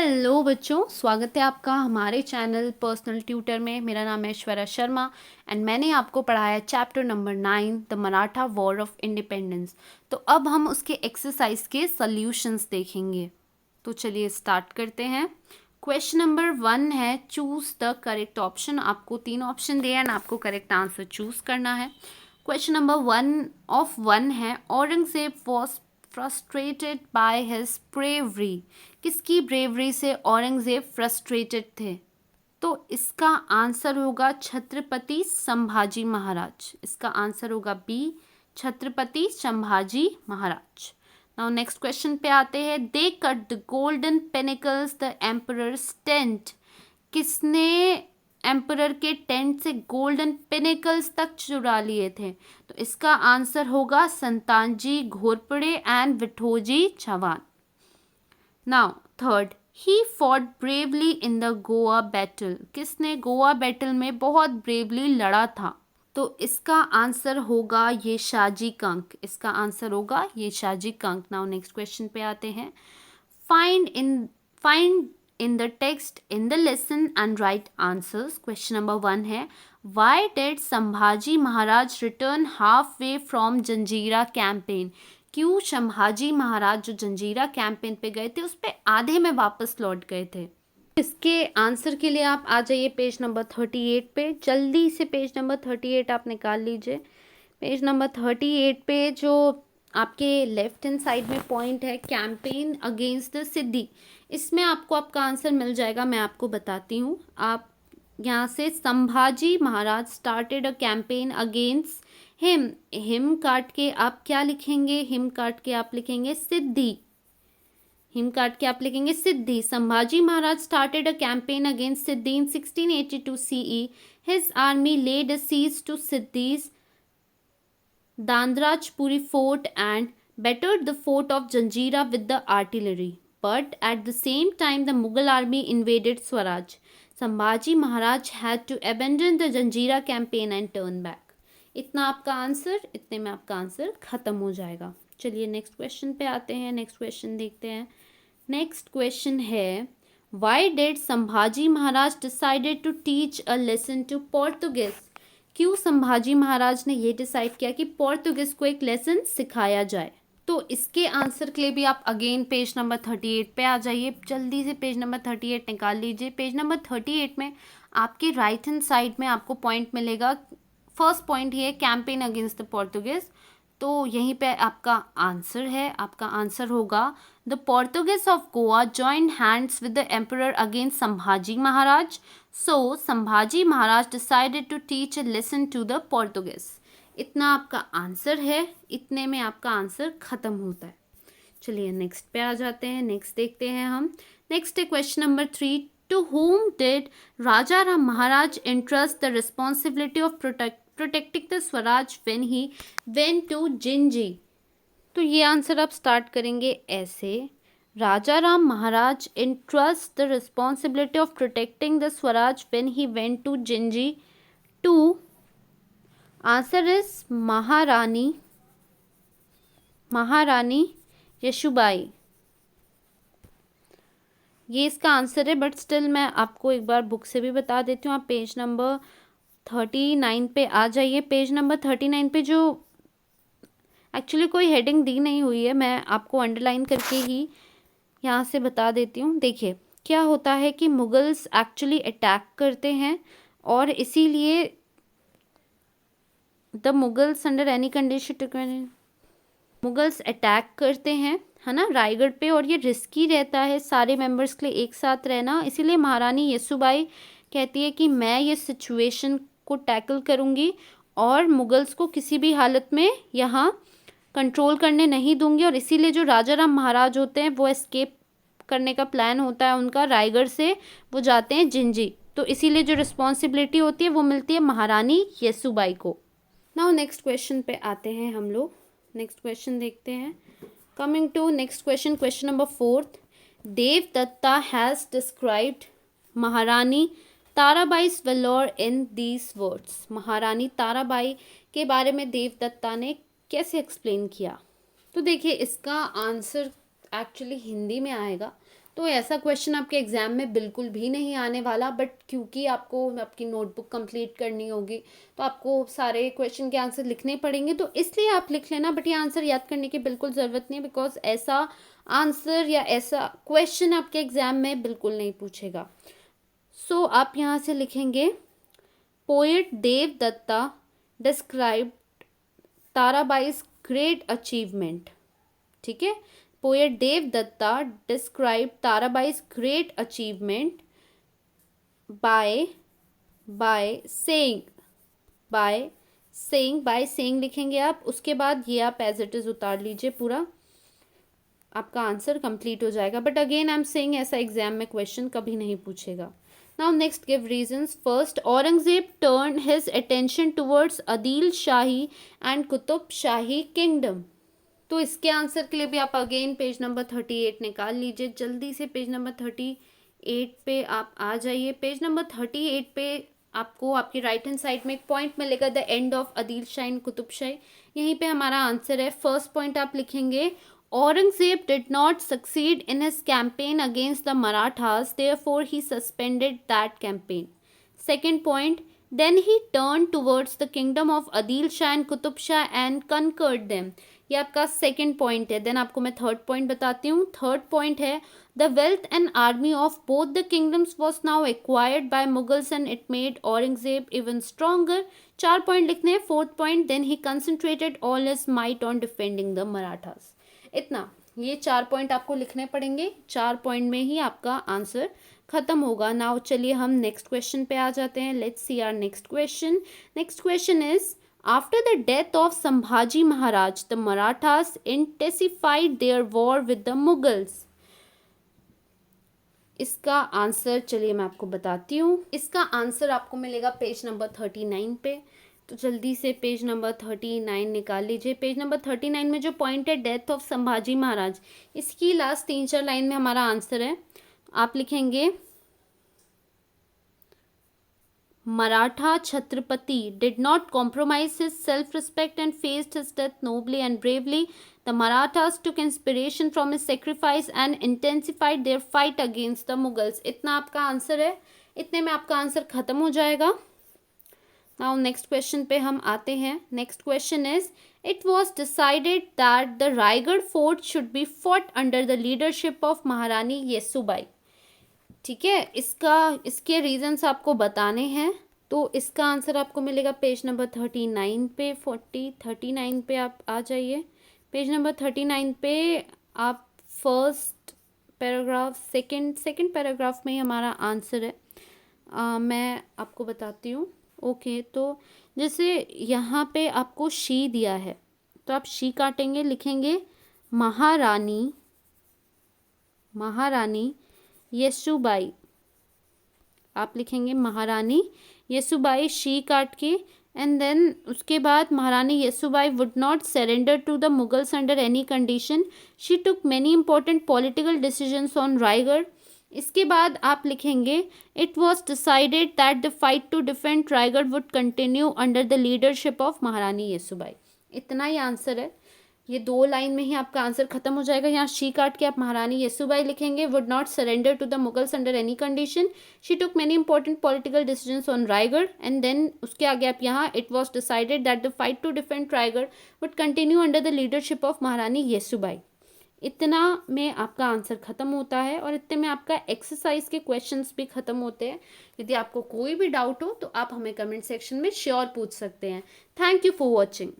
Hello बच्चों, स्वागत है आपका हमारे चैनल पर्सनल ट्यूटर में। मेरा नाम है ऐश्वर्या शर्मा एंड मैंने आपको पढ़ाया chapter number 9 the Maratha war of independence. तो अब हम उसके एक्सरसाइज के सॉल्यूशंस देखेंगे। तो चलिए स्टार्ट करते हैं। क्वेश्चन नंबर 1 है चूज द करेक्ट ऑप्शन। आपको 3 ऑप्शन दिए एंड आपको करेक्ट आंसर चूज करना है। क्वेश्चन नंबर 1 है Aurangzeb was frustrated by his bravery. किसकी ब्रेवरी से औरंगजेब फ्रस्ट्रेटेड थे? तो इसका आंसर होगा छत्रपति संभाजी महाराज। इसका आंसर होगा B, Chhatrapati Sambhaji Maharaj. Now next question पे आते हैं। They cut the golden pinnacles the emperor's tent. किसने एम्परर के टेंट से गोल्डन पिनेकल्स तक चुरा लिए थे? तो इसका आंसर होगा Santaji Ghorpade and Vithoji Chauhan. Now third, he fought bravely in the Goa battle. किसने गोवा बैटल में बहुत ब्रेवली लड़ा था? तो इसका आंसर होगा ये शाजी कंक। इसका आंसर होगा ये Shaji Kank. Now next question पे आते हैं। Find in the text in the lesson and right answers. Question number 1 है why did Sambhaji Maharaj return half way from Janjira campaign. क्यों संभाजी महाराज जो जंजीरा कैंपेन पे गए थे उस पे आधे में वापस लौट गए थे? इसके आंसर के लिए आप आ जाइए पेज नंबर 38 पे। जल्दी से पेज नंबर 38 आप निकाल लीजिए। पेज नंबर 38 पे जो आपके लेफ्ट हैंड साइड में पॉइंट है कैंपेन अगेंस्ट द सिद्धि, इसमें आपको आपका आंसर मिल जाएगा। मैं आपको बताती हूँ। आप यहाँ से Sambhaji Maharaj started a campaign against him काट के आप क्या लिखेंगे? हिम काट के आप लिखेंगे सिद्धि। हिम काट के आप लिखेंगे Siddi. Sambhaji Maharaj started a campaign against Siddi in 1682 CE. His army laid a siege to Siddhi's Dandrajpuri fort and battered the fort of Janjira with the artillery. But at the same time, the Mughal army invaded Swaraj. Sambhaji Maharaj had to abandon the Janjira campaign and turn back. इतना आपका answer, इतने में आपका answer खत्म हो जाएगा। चलिए next question पे आते हैं। नेक्स्ट क्वेश्चन देखते हैं। नेक्स्ट क्वेश्चन है why did Sambhaji Maharaj decided to teach a lesson to Portuguese. क्यों संभाजी महाराज ने ये डिसाइड किया कि पोर्तुगीज को एक लेसन सिखाया जाए? तो इसके आंसर के लिए भी आप अगेन पेज नंबर 38 पे आ जाइए। जल्दी से पेज नंबर 38 निकाल लीजिए। पेज नंबर 38 में आपके राइट हैंड साइड में आपको पॉइंट मिलेगा। फर्स्ट पॉइंट ये कैंपेन अगेंस्ट द पोर्तुगीज। तो यहीं पे आपका आंसर है। आपका आंसर होगा the Portuguese of Goa joined hands with the emperor against Sambhaji Maharaj, so Sambhaji Maharaj decided to teach a lesson to the Portuguese. इतना आपका आंसर है। इतने में आपका आंसर खत्म होता है। चलिए नेक्स्ट पे आ जाते हैं। नेक्स्ट देखते हैं हम। नेक्स्ट है question number 3, to whom did Raja Ram Maharaj entrust the responsibility of protecting the Swaraj when he went to Jinji? तो ये आंसर आप स्टार्ट करेंगे ऐसे। राजा राम महाराज entrust the responsibility of protecting the Swaraj when he went to Jinji to, answer is महारानी यशुबाई। ये इसका answer है, but still मैं आपको एक बार बुक से भी बता देती हूँ। आप पेज नंबर 39 पे आ जाइए। पेज नंबर 39 पे जो एक्चुअली कोई हेडिंग दी नहीं हुई है, मैं आपको अंडरलाइन करके ही यहाँ से बता देती हूँ। देखिए क्या होता है कि मुगल्स एक्चुअली अटैक करते हैं और इसीलिए the Mughals under any condition Mughals attack करते हैं, है ना, रायगढ़ पे। और ये रिस्की रहता है सारे मेंबर्स के लिए एक साथ रहना। इसीलिए महारानी यशुबाई कहती है कि मैं ये सिचुएशन को टैकल करूँगी और मुगल्स को किसी भी हालत में यहाँ कंट्रोल करने नहीं दूंगी। और इसीलिए जो राजा राम महाराज होते हैं वो एस्केप करने का प्लान होता है उनका रायगढ़ से। वो जाते हैं जिंजी। तो इसीलिए जो रिस्पॉन्सिबिलिटी होती है वो मिलती है महारानी यशुबाई को। नाउ नेक्स्ट क्वेश्चन पे आते हैं हम लोग। नेक्स्ट क्वेश्चन देखते हैं। Coming to next question, question number 4, Devdatta has described Maharani Tarabai's valor in these words. Maharani Tarabai के बारे में देवदत्ता ने कैसे एक्सप्लेन किया? तो देखिए इसका आंसर एक्चुअली हिंदी में आएगा। तो तो ऐसा क्वेश्चन आपके एग्ज़ाम में बिल्कुल भी नहीं आने वाला, बट क्योंकि आपको आपकी नोटबुक कंप्लीट करनी होगी तो आपको सारे क्वेश्चन के आंसर लिखने पड़ेंगे, तो इसलिए आप लिख लेना, बट ये आंसर याद करने की बिल्कुल ज़रूरत नहीं है, बिकॉज ऐसा आंसर या ऐसा क्वेश्चन आपके एग्ज़ाम में बिल्कुल नहीं पूछेगा। सो आप यहाँ से लिखेंगे poet Dev Datta describe Tarabai's great achievement. ठीक है, poet Dev Datta describe Tarabai's great achievement by saying by saying लिखेंगे आप। उसके बाद ये आप एज इट इज़ उतार लीजिए, पूरा आपका आंसर कंप्लीट हो जाएगा। But again I am saying ऐसा एग्जाम में क्वेश्चन कभी नहीं पूछेगा। Now next give reasons. First, Aurangzeb turn his attention towards Adeel shahi and Qutub shahi kingdom. तो इसके आंसर के लिए भी आप अगेन पेज नंबर 38 निकाल लीजिए। जल्दी से पेज नंबर 38 पे आप आ जाइए। पेज नंबर 38 पे आपको आपकी राइट हैंड साइड में एक पॉइंट मिलेगा, the end of Adil Shah and Qutub Shahi. यहीं पे हमारा आंसर है। फर्स्ट पॉइंट आप लिखेंगे Aurangzeb did not succeed in his campaign against the Marathas, therefore he suspended that campaign. Second point, then he turned towards the kingdom of Adil Shah and Qutub Shah and conquered them. ये आपका second point है। Then आपको मैं third point बताती हूँ। Third point है the wealth and army of both the kingdoms was now acquired by Mughals and it made Aurangzeb even stronger. 4 point लिखने हैं। Fourth point, then he concentrated all his might on defending the Marathas. इतना, ये 4 point आपको लिखने पड़ेंगे। 4 point में ही आपका answer खत्म होगा। नाउ चलिए हम नेक्स्ट क्वेश्चन पे आ जाते हैं। Let's see our next question. Next question is after the death of Sambhaji Maharaj the Marathas intensified their war with the Mughals. इसका आंसर चलिए मैं आपको बताती हूँ। इसका आंसर आपको मिलेगा पेज नंबर 39 पे। तो जल्दी से पेज नंबर 39 निकाल लीजिए। पेज नंबर 39 में जो पॉइंट है डेथ ऑफ संभाजी महाराज, इसकी लास्ट 3-4 लाइन में हमारा आंसर है। आप लिखेंगे Maratha Chhatrapati did not compromise his self-respect and faced his death nobly and bravely. The Marathas took inspiration from his sacrifice and intensified their fight against the Mughals. इतना आपका answer है। इतने में आपका आंसर खत्म हो जाएगा। नाउ नेक्स्ट क्वेश्चन पे हम आते हैं। Next question is it was decided that the Raigarh fort should be fought under the leadership of Maharani Yesubai. ठीक है, इसके रीजंस आपको बताने हैं। तो इसका आंसर आपको मिलेगा पेज नंबर 39 पे। 39 पे आप आ जाइए। पेज नंबर 39 पे आप फर्स्ट पैराग्राफ सेकंड पैराग्राफ में ही हमारा आंसर है। मैं आपको बताती हूँ। ओके, तो जैसे यहाँ पे आपको शी दिया है तो आप शी काटेंगे, लिखेंगे महारानी येसुबाई। आप लिखेंगे महारानी येसुबाई, शी काट के, एंड देन उसके बाद Maharani Yesubai would not surrender to the Mughals under any condition. She took many important political decisions on Raigad. इसके बाद आप लिखेंगे it was decided that the fight to defend Raigad would continue under the leadership of Maharani Yesubai. इतना ही answer है। ये 2 line में ही आपका answer खत्म हो जाएगा। यहाँ शी काट के आप महारानी येसुबाई लिखेंगे। Would not surrender to the Mughals under any condition. She took many important political decisions on Raigad. And then उसके आगे आप यहाँ it was decided that the fight to defend Raigad would continue under the leadership of Maharani Yesubai. इतना में आपका answer खत्म होता है और इतने में आपका एक्सरसाइज के क्वेश्चंस भी खत्म होते हैं। यदि आपको कोई भी डाउट हो तो आप हमें कमेंट सेक्शन में श्योर पूछ सकते हैं। Thank you for watching.